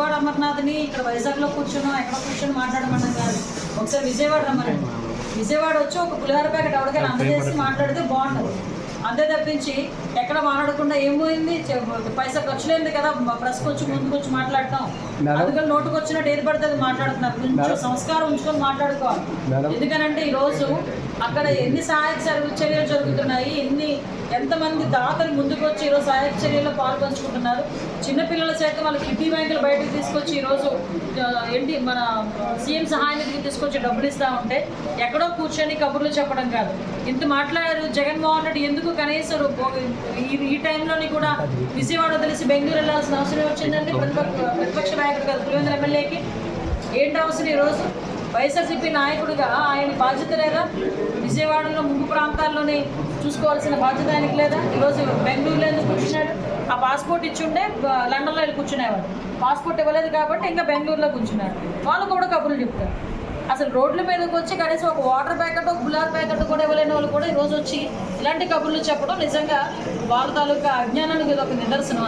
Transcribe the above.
విజయవాడ అమర్నాథ్ని ఇక్కడ వైజాగ్లో కూర్చున్నాం, ఎక్కడ కూర్చొని మాట్లాడమన్నాం కాదు. ఒకసారి విజయవాడ రమ్మనండి. విజయవాడ వచ్చి ఒక పులిహోర ప్యాకెట్ ఎవరికైనా అందజేసి మాట్లాడితే బాగుంటుంది. అంతే తప్పించి ఎక్కడ మాట్లాడకుండా ఏమైంది, పైసా ఖర్చు లేనిది కదా ప్రెస్కి వచ్చి ముందుకు వచ్చి మాట్లాడటం. అందుకని నోటుకు వచ్చినట్టు ఏది పడితే అది మాట్లాడుతున్నారు. కొంచెం సంస్కారం ఉంచుకొని మాట్లాడుకోవాలి. ఎందుకనంటే ఈరోజు అక్కడ ఎన్ని సహాయక చర్యలు జరుగుతున్నాయి, ఎంతమంది దాతలు ముందుకు వచ్చి ఈరోజు సహాయక చర్యల్లో పాల్పంచుకుంటున్నారు. చిన్నపిల్లల సైతం వాళ్ళ కిడ్నీ బ్యాంకులు బయటకు తీసుకొచ్చి ఈరోజు ఏంటి మన సీఎం సహాయ నిధికి తీసుకొచ్చి డబ్బులు ఇస్తూ ఉంటే ఎక్కడో కూర్చొని కబుర్లు చెప్పడం కాదు. ఇంత మాట్లాడారు జగన్మోహన్ రెడ్డి, ఎందుకు కనీసం ఈ టైంలోని కూడా విజయవాడ వదిలేసి బెంగళూరు వెళ్ళాల్సిన అవసరం వచ్చిందంటే ప్రతిపక్ష నాయకుడు కదా పులివెందుల ఎమ్మెల్యేకి ఏంటి అవసరం? ఈరోజు వైఎస్ఆర్సీపీ నాయకుడిగా ఆయన బాధ్యత లేదా? విజయవాడలో ముందు ప్రాంతాల్లోనే చూసుకోవాల్సిన బాధ్యత ఆయనకి లేదా? ఈరోజు బెంగళూరులో ఎందుకు కూర్చున్నాడు? ఆ పాస్పోర్ట్ ఇచ్చుండే లండన్లో వెళ్ళి కూర్చునేవాడు. పాస్పోర్ట్ ఇవ్వలేదు కాబట్టి ఇంకా బెంగళూరులో కూర్చున్నాడు. వాళ్ళు కూడా కబుర్లు చెప్తారు. అసలు రోడ్ల మీదకి వచ్చి కనీసం ఒక వాటర్ ప్యాకెట్, ఒక గులాబ్ ప్యాకెట్ కూడా ఇవ్వలేని వాళ్ళు కూడా ఈరోజు వచ్చి ఇలాంటి కబుర్లు చెప్పడం నిజంగా వాళ్ళ తాలూకా అజ్ఞానానికి ఇది ఒక నిదర్శనం.